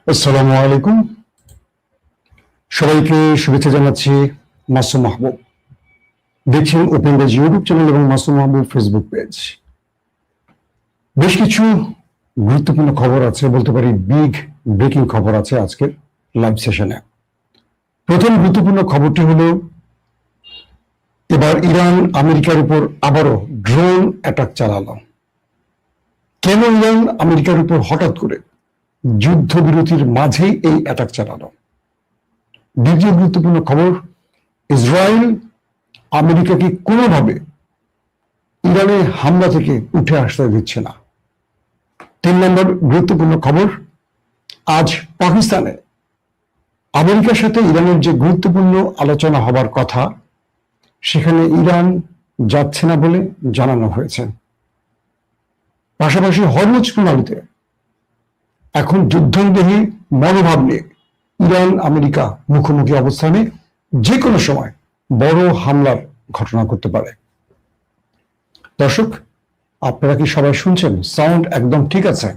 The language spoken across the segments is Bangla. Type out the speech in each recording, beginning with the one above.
আসসালামু আলাইকুম। সবাইকে শুভেচ্ছা জানাচ্ছি। মাসুম মাহবুব, দেখছেন ওপেন পেজ ইউটিউব চ্যানেল এবং মাসুম মাহবুব ফেসবুক পেজ। বেশ কিছু গুরুত্বপূর্ণ খবর আছে, বলতে পারি বিগ ব্রেকিং খবর আছে আজকের লাইভ সেশনে। প্রথম গুরুত্বপূর্ণ খবরটি হলো, এবার ইরান আমেরিকার উপর আবারও ড্রোন অ্যাটাক চালালো। কেন ইরান আমেরিকার উপর হঠাৎ করে যুদ্ধবিরতির মাঝেই এই অ্যাটাক চালালো? দ্বিতীয় গুরুত্বপূর্ণ খবর, ইসরায়েল আমেরিকাকে কোনোভাবে ইরানের হামলা থেকে উঠে আসতে দিচ্ছে না। 3 নম্বর গুরুত্বপূর্ণ খবর, আজ পাকিস্তানে আমেরিকার সাথে ইরানের যে গুরুত্বপূর্ণ আলোচনা হবার কথা, সেখানে ইরান যাচ্ছে না বলে জানানো হয়েছে। পাশাপাশি হরমুজ প্রণালীতে এখন যুদ্ধবিরোধী মনোভাব নিয়ে ইরান আমেরিকা মুখোমুখি অবস্থানে যে কোনো সময় বড় হামলার ঘটনা করতে পারে। দর্শক, আপনারা কি সবাই শুনছেন? সাউন্ড একদম ঠিক আছে?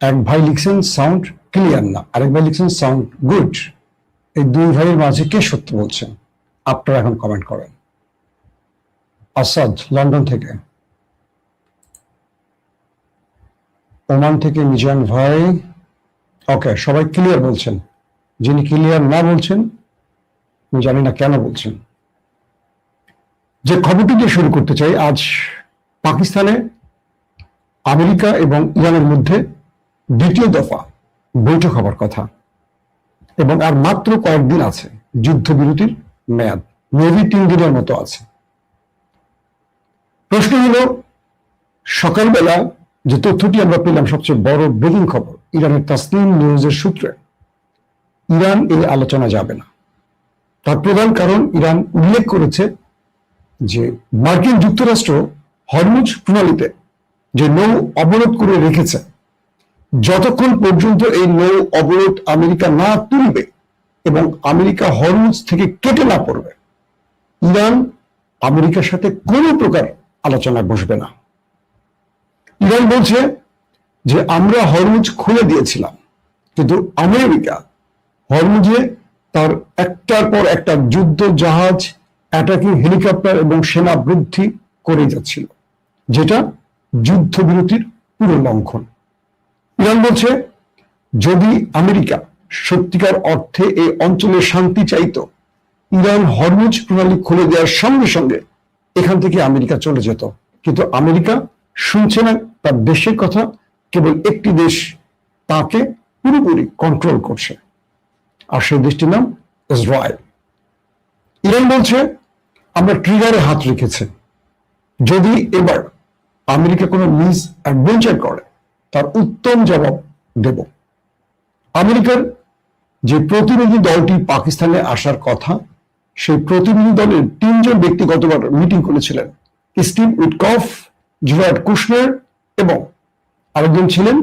এক ভাই লিখছেন সাউন্ড ক্লিয়ার না, আরেক ভাই লিখছেন সাউন্ড গুড। এই দুই ভাইয়ের মাঝে কে সত্য বলছেন? আপনারা এখন কমেন্ট করেন। আসাদ লন্ডন থেকে, ওমান থেকে মিজান ভাই, ওকে, সবাই ক্লিয়ার বলছেন। যিনি ক্লিয়ার না বলছেন, আমি জানি না কেন বলছেন। যে খবরটি দিয়ে শুরু করতে চাই, আজ পাকিস্তানে আমেরিকা এবং ইরানের মধ্যে দ্বিতীয় দফা বৈঠক হবার কথা, এবং আর মাত্র কয়েকদিন আছে যুদ্ধবিরতির মেয়াদ, মেবি 3 দিনের মতো আছে। প্রশ্ন হলো, সকালবেলা যে তথ্যটি আমরা পেলাম, সবচেয়ে বড় ব্রেকিং খবর, ইরানের তাসনিম নিউজের সূত্রে, ইরান এই আলোচনা যাবে না। তার প্রধান কারণ, ইরান উল্লেখ করেছে যে মার্কিন যুক্তরাষ্ট্র হরমুজ প্রণালীতে যে নৌ অবরোধ করে রেখেছে, যতক্ষণ পর্যন্ত এই নৌ অবরোধ আমেরিকা না তুলবে এবং আমেরিকা হরমুজ থেকে কেটে না পড়বে, ইরান আমেরিকার সাথে কোনো প্রকার আলোচনায় বসবে না। ইরান বলছে যে আমরা হরমুজ খুলে দিয়েছিলাম, কিন্তু আমেরিকা হরমুজে তার একটার পর একটা যুদ্ধ জাহাজ, অ্যাটাকিং হেলিকপ্টার এবং সেনা বৃদ্ধি করে যাচ্ছিল, যেটা যুদ্ধবিরতির পুরো লঙ্ঘন। ইরান বলছে, যদি আমেরিকা সত্যিকার অর্থে এই অঞ্চলে শান্তি চাইতো, ইরান হরমুজ প্রণালী খুলে দেওয়ার সঙ্গে সঙ্গে এখান থেকে আমেরিকা চলে যেত। কিন্তু আমেরিকা শুনছে না তার দেশের কথা, কেবল একটি দেশ তাকে পুরোপুরি কন্ট্রোল করছে, আর সেই দেশটির নাম ইসরায়েল। ইরান বলছে, আমরা ট্রিগারে হাত রেখেছি, যদি এবার আমেরিকা কোনো মিস অ্যাডভেঞ্চার করে তার উত্তম জবাব দেব। আমেরিকার যে প্রতিনিধি দলটি পাকিস্তানে আসার কথা, সেই প্রতিনিধি দলের 3 জন ব্যক্তি গতবার মিটিং করেছিলেন, স্টিভ উইটকফ, জেরার্ড কুশনার এবং আরেকজন ছিলেন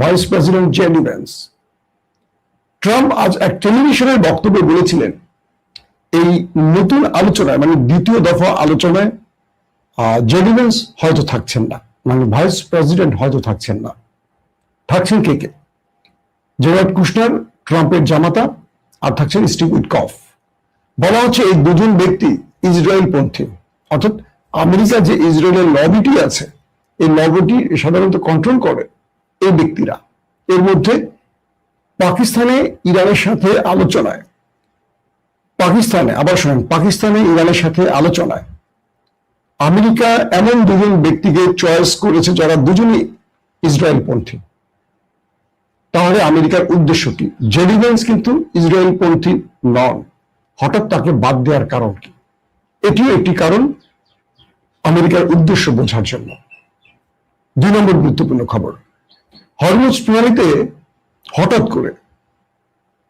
vice president JD Vance. Trump আজ এক টেলিভিশনের বক্তব্যে বলেছিলেন, এই নতুন আলোচনায়, মানে দ্বিতীয় দফা আলোচনায় জেডি ভ্যান্স হয়তো থাকছেন না, মানে ভাইস প্রেসিডেন্ট হয়তো থাকছেন না। থাকছেন কে কে? জেরার্ড কুশনার, ট্রাম্পের জামাতা, আর থাকছেন স্টিভ উইটকফ। বলা হচ্ছে এই দুজন ব্যক্তি ইসরায়েল পন্থী, অর্থাৎ আমেরিকা যে ইসরায়েলের লবিটি আছে, এই লবিটি সাধারণত কন্ট্রোল করে এই ব্যক্তিরা। এর মধ্যে পাকিস্তানে ইরানের সাথে আলোচনায়, পাকিস্তানে ইরানের সাথে আলোচনায় আমেরিকা এমন 2 জন ব্যক্তিকে চয়েস করেছে যারা দুজনই ইসরায়েল পন্থী। তাহলে আমেরিকার উদ্দেশ্য কি? জেডি ভ্যান্স কিন্তু ইসরায়েল পন্থী নন, হঠাৎ তাকে বাদ দেওয়ার কারণ কি? এটিও একটি কারণ আমেরিকার উদ্দেশ্য বোঝার জন্য। 2 নম্বর গুরুত্বপূর্ণ খবর, হরমুজ প্রণালীতে হঠাৎ করে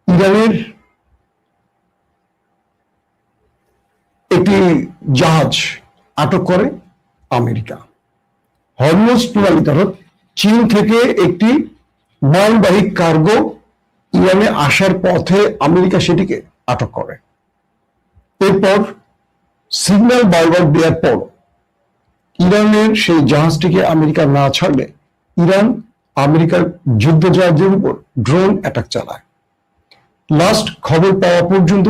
ইরানের একটি জাহাজ আটক করে আমেরিকা। হরমুজ প্রণালীতে, অর্থাৎ চীন থেকে একটি মালবাহী কার্গো ইরানে আসার পথে আমেরিকা সেটিকে আটক করে। এরপর সিগন্যাল বারবার দেওয়ার পর ইরানের সেই জাহাজটিকে আমেরিকা না ছাড়লে ইরান আমেরিকার যুদ্ধ জাহাজের উপর ড্রোন অ্যাটাক চালায়। লাস্ট খবর পাওয়া পর্যন্ত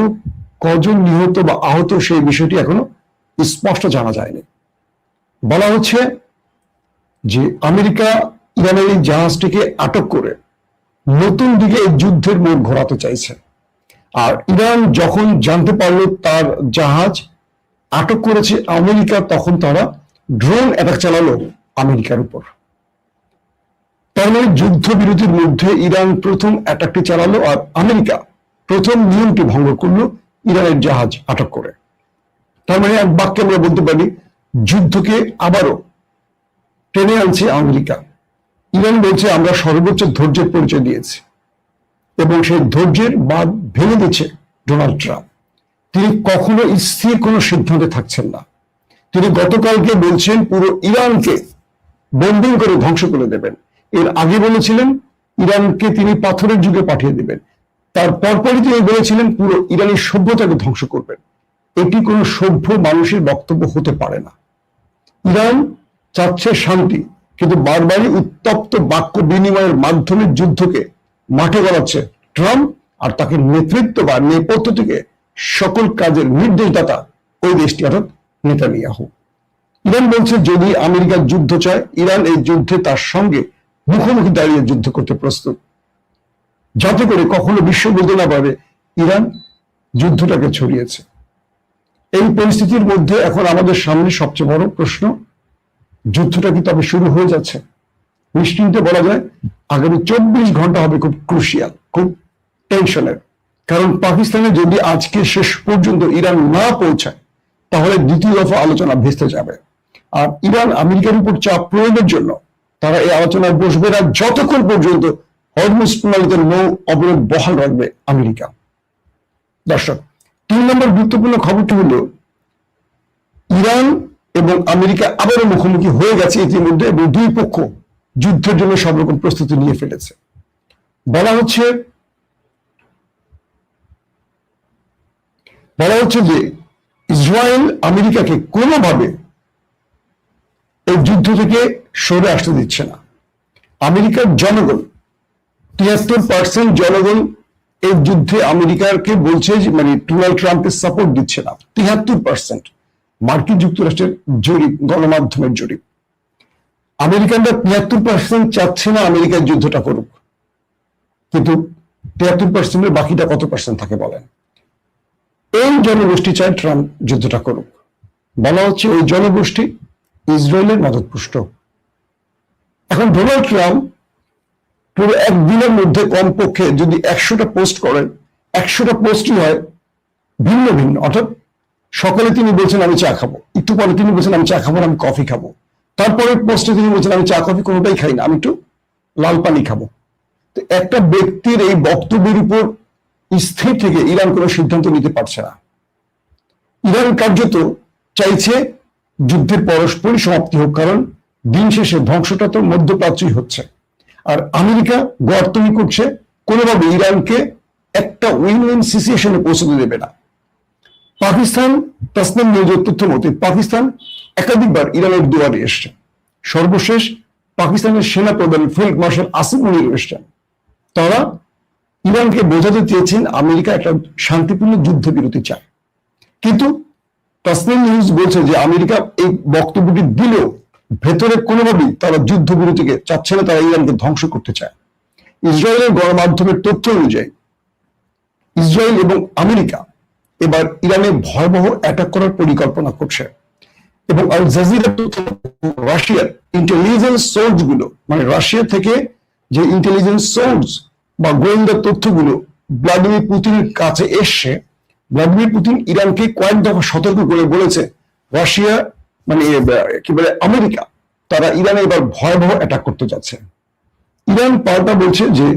কজন নিহত বা আহত সেই বিষয়টি এখনো স্পষ্ট জানা যায়নি। বলা হচ্ছে যে আমেরিকা ইরানের এই জাহাজটিকে আটক করে নতুন দিকে এই যুদ্ধের মোড় ঘোরাতে চাইছে। আর ইরান যখন জানতে পারলো তার জাহাজ আটক করেছে আমেরিকা, তখন তারা ড্রোন অ্যাটাক চালালো আমেরিকার উপর। তার মানে যুদ্ধবিরতির মধ্যে ইরান প্রথম অ্যাটাকটি চালালো, আর আমেরিকা প্রথম নিয়মটি ভঙ্গ করলো ইরানের জাহাজ আটক করে। তার মানে এক বাক্যে আমরা বলতে পারি যুদ্ধকে আবারও টেনে আনছে আমেরিকা। ইরান বলছে আমরা সর্বোচ্চ ধৈর্যের পরিচয় দিয়েছি, এবং সেই ধৈর্যের বাঁধ ভেঙে দিচ্ছে ডোনাল্ড ট্রাম্প। তিনি কখনো স্থির কোনো সিদ্ধান্তে থাকছেন না। তিনি গতকালকে বলছেন পুরো ইরানকে বোম্বিং করে ধ্বংস করে দেবেন। এর আগে বলেছিলেন ইরানকে তিনি পাথরের যুগে পাঠিয়ে দেবেন। তার পরপরই তিনি বলেছিলেন পুরো ইরানি সভ্যতাকে ধ্বংস করবেন। এটি কোনো সভ্য মানুষের বক্তব্য হতে পারে না। ইরান চাচ্ছে শান্তি, কিন্তু বারবারই উত্তপ্ত বাক্য বিনিময়ের মাধ্যমে যুদ্ধকে মাঠে গড়াচ্ছে ট্রাম্প, আর তাকে নেতৃত্ব বা নেপথ্য থেকে সকল কাজের নির্দেশদাতা ওই দেশটি অর্থাৎ নেতানিয়াহু। ইরান বলছে যদি আমেরিকা যুদ্ধ চায়, ইরান এই যুদ্ধে তার সঙ্গে মুখোমুখি দাঁড়িয়ে যুদ্ধ করতে প্রস্তুত, যাতে করে কখনো বিশ্ব বলতে না পারে ইরান যুদ্ধটাকে ছড়িয়েছে। এই পরিস্থিতির মধ্যে এখন আমাদের সামনে সবচেয়ে বড় প্রশ্ন, যুদ্ধটা কি তবে শুরু হয়ে যাচ্ছে? নিশ্চিন্তে বলা যায় আগামী 24 ঘন্টা হবে খুব ক্রুশিয়াল, খুব টেনশনের। কারণ পাকিস্তানে যদি আজকে শেষ পর্যন্ত ইরান না পৌঁছায়, তাহলে দ্বিতীয় দফা আলোচনা ভেস্তে যাবে। আর ইরান আমেরিকার উপর চাপ প্রয়োগের জন্য তারা এই আলোচনায় বসবে না যতক্ষণ পর্যন্ত হরমুজ প্রণালীতে নৌ অবরোধ বহাল রাখবে আমেরিকা। দর্শক, 3 নম্বর গুরুত্বপূর্ণ খবরটি হলো ইরান এবং আমেরিকা আবারও মুখোমুখি হয়ে গেছে ইতিমধ্যে, এবং দুই পক্ষ যুদ্ধের জন্য সব রকম প্রস্তুতি নিয়ে ফেলেছে। বলা হচ্ছে যে ইসরায়েল আমেরিকাকে কোনোভাবে এই যুদ্ধ থেকে সরে আসতে দিচ্ছে না। আমেরিকার জনগণ 73% জনগণ এই যুদ্ধে আমেরিকাকে বলছে যে মানে ডোনাল্ড ট্রাম্পকে সাপোর্ট দিচ্ছে না। 73% মার্কিন যুক্তরাষ্ট্রের জরিপ, গণমাধ্যমের জরিপ। আমেরিকানরা 73% চাচ্ছে না আমেরিকার যুদ্ধটা করুক, কিন্তু 73%-এর বাকিটা কত পার্সেন্ট থাকে বলেন? এই জনগোষ্ঠী চায় ট্রাম্প যুদ্ধটা করুক। বলা হচ্ছে ওই জনগোষ্ঠী ইসরায়েলের মদতপুষ্ট। এখন ডোনাল্ড ট্রাম্প পুরো একদিনের মধ্যে কমপক্ষে যদি 100টা পোস্ট করেন, 100টা পোস্টই হয় ভিন্ন ভিন্ন। অর্থাৎ সকালে তিনি বলছেন আমি চা খাবো, একটু পরে তিনি বলছেন আমি চা খাবো না, আমি কফি খাবো। তারপরের পোস্টে তিনি বলছেন আমি চা কফি কোনোটাই খাই না, আমি একটু লাল পানি খাবো। তো একটা ব্যক্তির এই বক্তব্যের উপর স্থির থেকে ইরান কোনো সিদ্ধান্ত নিতে পারছে না। ইরান কার্যত চাইছে যুদ্ধের পরস্পরই সমাপ্তি হোক, কারণ দিন শেষে ধ্বংসটা তো মধ্যপ্রাচ্যই হচ্ছে। আর আমেরিকা গর্তনি করছে, কোনোভাবে ইরানকে একটা উইন উইন সিচুয়েশনে পৌঁছতে দেবে না। পাকিস্তান তাসনিম নিউজের তথ্য মতে পাকিস্তান একাধিকবার ইরানের দুয়ারে এসছে। সর্বশেষ পাকিস্তানের সেনা প্রধান ফিল্ড মার্শাল আসিম মুনির এসছেন। তারা ইরানকে বোঝাতে চেয়েছেন আমেরিকা একটা শান্তিপূর্ণ যুদ্ধবিরতি চায়, কিন্তু তাসনিম নিউজ বলছে যে আমেরিকা এই বক্তব্যটি দিলেও ভেতরে কোনোভাবেই তারা যুদ্ধবিরতিকে চাচ্ছে না, তারা ইরানকে ধ্বংস করতে চায়। ইসরায়েলের গণমাধ্যমের তথ্য অনুযায়ী ইসরায়েল এবং আমেরিকা এবার ইরানে ভয়াবহ অ্যাটাক করার পরিকল্পনা করছে, এবং আল জাজিরা রাশিয়ার ইন্টেলিজেন্স সোর্স গুলো, মানে রাশিয়া থেকে যে ইন্টেলিজেন্স সোর্স বা গোয়েন্দা তথ্যগুলো ভ্লাদিমির পুতিনের কাছে এসছে, ভ্লাদিমির পুতিন ইরানকে কয়েক দফা সতর্ক করে বলেছে রাশিয়া মানে কি বলে আমেরিকা, তারা ইরানে এবার ভয়াবহ অ্যাটাক করতে যাচ্ছে। ইরান পাল্টা বলছে যে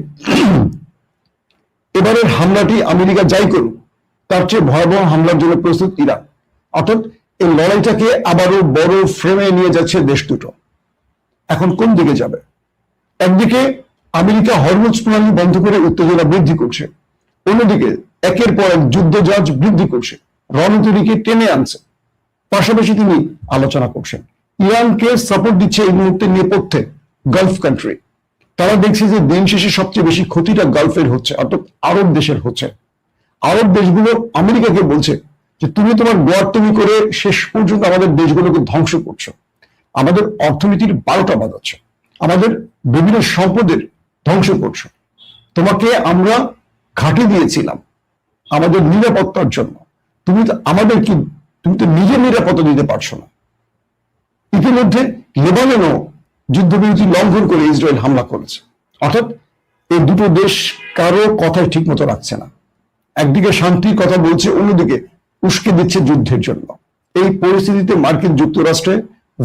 এবারের হামলাটি আমেরিকা যাই করুক তার চেয়ে ভয়াবহ হামলার জন্য প্রস্তুত ইরান। অর্থাৎ এই লড়াইটাকে আবারও বড় ফ্রেমে নিয়ে যাচ্ছে দেশ দুটো। এখন কোন দিকে যাবে? একদিকে আমেরিকা হরমুজ প্রণালী বন্ধ করে উত্তেজনা বৃদ্ধি করছে, অন্যদিকে একের পর এক যুদ্ধ জাহাজ বৃদ্ধি করছে, রণতরীকে টেনে আনছে। পাশাপাশি তিনি আলোচনা করছেন, ইরানকে সাপোর্ট দিচ্ছে এই মুহূর্তে নেপথ্যে গালফ কান্ট্রি। তারা দেখছে যে দিন শেষে সবচেয়ে বেশি ক্ষতিটা গালফের হচ্ছে, অর্থাৎ আরব দেশের হচ্ছে। আরব দেশগুলো আমেরিকাকে বলছে যে তুমি তোমার গোয়ার্তুমি করে শেষ পর্যন্ত আমাদের দেশগুলোকে ধ্বংস করছো, আমাদের অর্থনীতির 12টা বাজাচ্ছ, আমাদের বিভিন্ন সম্পদের ধ্বংস করছো। তোমাকে আমরা ঘাঁটি দিয়েছিলাম আমাদের নিরাপত্তার জন্য, তুমি তো নিজের নিরাপত্তা দিতে পারছো না। ইতিমধ্যে লেবাননও যুদ্ধবিরতি লঙ্ঘন করে ইসরায়েল হামলা করেছে। অর্থাৎ এই দুটো দেশ কারো কথাই ঠিক মতো রাখছে না, একদিকে শান্তির কথা বলছে, অন্যদিকে উস্কে দিচ্ছে যুদ্ধের জন্য। এই পরিস্থিতিতে মার্কিন যুক্তরাষ্ট্রে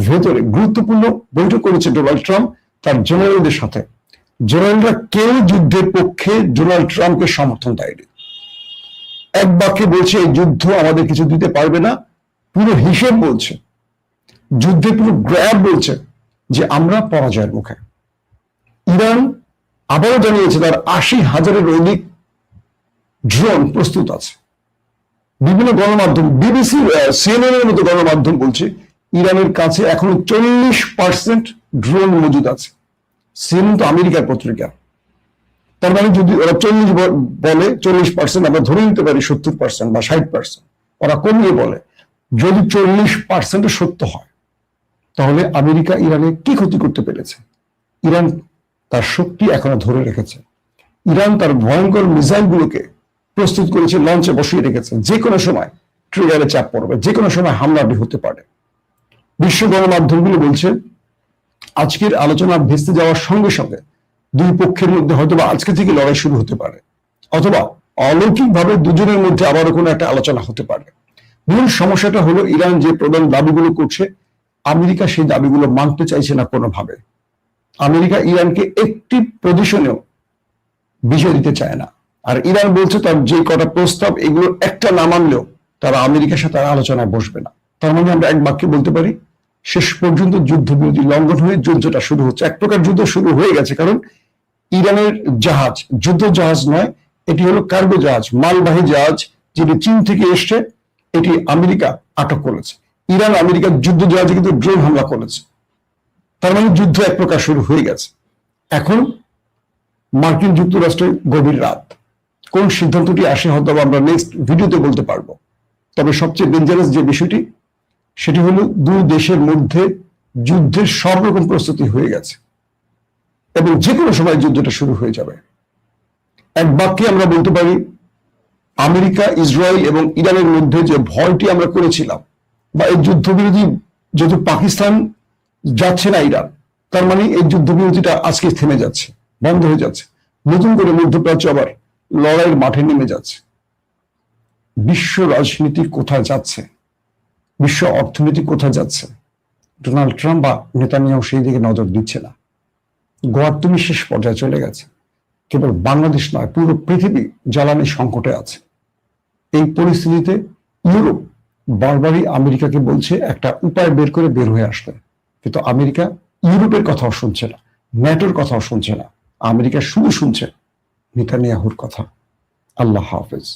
ভেতরে গুরুত্বপূর্ণ বৈঠক করেছে ডোনাল্ড ট্রাম্প তার জেনারেলদের সাথে। জেনারেলরা কেউ যুদ্ধের পক্ষে ডোনাল্ড ট্রাম্পকে সমর্থন দেয়নি। এক বাক্যে বলছে এই যুদ্ধ আমাদের কিছু দিতে পারবে না। পুরো হিসেব বলছে, যুদ্ধের পুরো গ্র্যাব বলছে যে আমরা পরাজয়ের মুখে। ইরান আবারও জানিয়েছে তার 80,000-এর অধিক ড্রোন প্রস্তুত আছে। বিভিন্ন গণমাধ্যম, বিবিসি, সিএনএন এর মতো গণমাধ্যম বলছে ইরানের কাছে এখনো 40% ড্রোন মজুদ আছে। সিএনএন তো আমেরিকার পত্রিকা, তার মানে যদি ওরা 40 বলে, 40% আমরা ধরে নিতে পারি 70% বা 60%, ওরা কমিয়ে বলে। যদি 40% সত্য হয় তাহলে আমেরিকা ইরানে কি ক্ষতি করতে পেরেছে? ইরান তার শক্তি এখনো ধরে রেখেছে। ইরান তার ভয়ঙ্কর মিসাইল গুলোকে প্রস্তুত করেছে, লঞ্চে বসিয়ে রেখেছে। যে কোনো সময় ট্রিগারে চাপ পড়বে, যে কোনো সময় হামলাটি হতে পারে। বিশ্ব গণমাধ্যমগুলো বলছে আজকের আলোচনা ভেস্তে যাওয়ার সঙ্গে সঙ্গে দুই পক্ষের মধ্যে হয়তোবা আজকে থেকে লড়াই শুরু হতে পারে, অথবা অলৌকিকভাবে দুজনের মধ্যে আবারও কোনো একটা আলোচনা হতে পারে। মূল সমস্যাটা হলো ইরান যে প্রধান দাবিগুলো করছে, আমেরিকা সেই দাবিগুলো মানতে চাইছে না কোনোভাবে। আমেরিকা ইরানকে একটি পজিশনেও বিজয় দিতে চায় না। আর ইরান বলছে তার যে কটা প্রস্তাব, এগুলো একটা না মানলেও তারা আমেরিকার সাথে আলোচনায় বসবে না। তার মানে আমরা এক বাক্যে বলতে পারি শেষ পর্যন্ত যুদ্ধবিরতি লঙ্ঘন হয়ে যুদ্ধটা শুরু হচ্ছে। এক প্রকার যুদ্ধ শুরু হয়ে গেছে, কারণ ইরানের জাহাজ যুদ্ধ জাহাজ নয়, এটি হলো কার্গো জাহাজ, মালবাহী জাহাজ, যেটি চীন থেকে এসছে, এটি আমেরিকা আটক করেছে। ইরান আমেরিকার যুদ্ধ জাহাজে কিন্তু ড্রোন হামলা করেছে। তার মানে যুদ্ধ এক প্রকার শুরু হয়ে গেছে। এখন মার্কিন যুক্তরাষ্ট্রের গভীর রাত, কোন সিদ্ধান্তটি আসে হয়তো আমরা নেক্সট ভিডিওতে বলতে পারবো। তবে সবচেয়ে ডেঞ্জারাস যে বিষয়টি, সেটি হলো দুই দেশের মধ্যে যুদ্ধের সব রকম প্রস্তুতি হয়ে গেছে এবং যে কোনো সময় যুদ্ধটা শুরু হয়ে যাবে। এক বাক্যে আমরা বলতে পারি আমেরিকা, ইসরায়েল এবং ইরানের মধ্যে যে ভয়টি আমরা করেছিলাম, বা এই যুদ্ধবিরতি যেহেতু পাকিস্তান যাচ্ছে না ইরান, তার মানে এই যুদ্ধবিরতিটা আজকে থেমে যাচ্ছে, বন্ধ হয়ে যাচ্ছে। নতুন করে মধ্যপ্রাচ্য আবার লড়াইয়ের মাঠে নেমে যাচ্ছে। বিশ্ব রাজনীতি কোথায় যাচ্ছে, বিশ্ব অর্থনীতি কোথায় যাচ্ছে, ডোনাল্ড ট্রাম্প বা নেতানিয়াহু সেই দিকে নজর দিচ্ছে না। গোয়ার্তুমি শেষ পর্যায়ে চলে গেছে। কেবল বাংলাদেশ নয়, পুরো পৃথিবী জ্বালানি সংকটে আছে। এই পরিস্থিতিতে ইউরোপ বারবারই আমেরিকাকে বলছে একটা উপায় বের করে বের হয়ে আসতে, কিন্তু আমেরিকা ইউরোপের কথাও শুনছে না, ন্যাটোর কথাও শুনছে না। আমেরিকা শুধু শুনছে নেতানিয়াহুর কথা। আল্লাহ হাফেজ।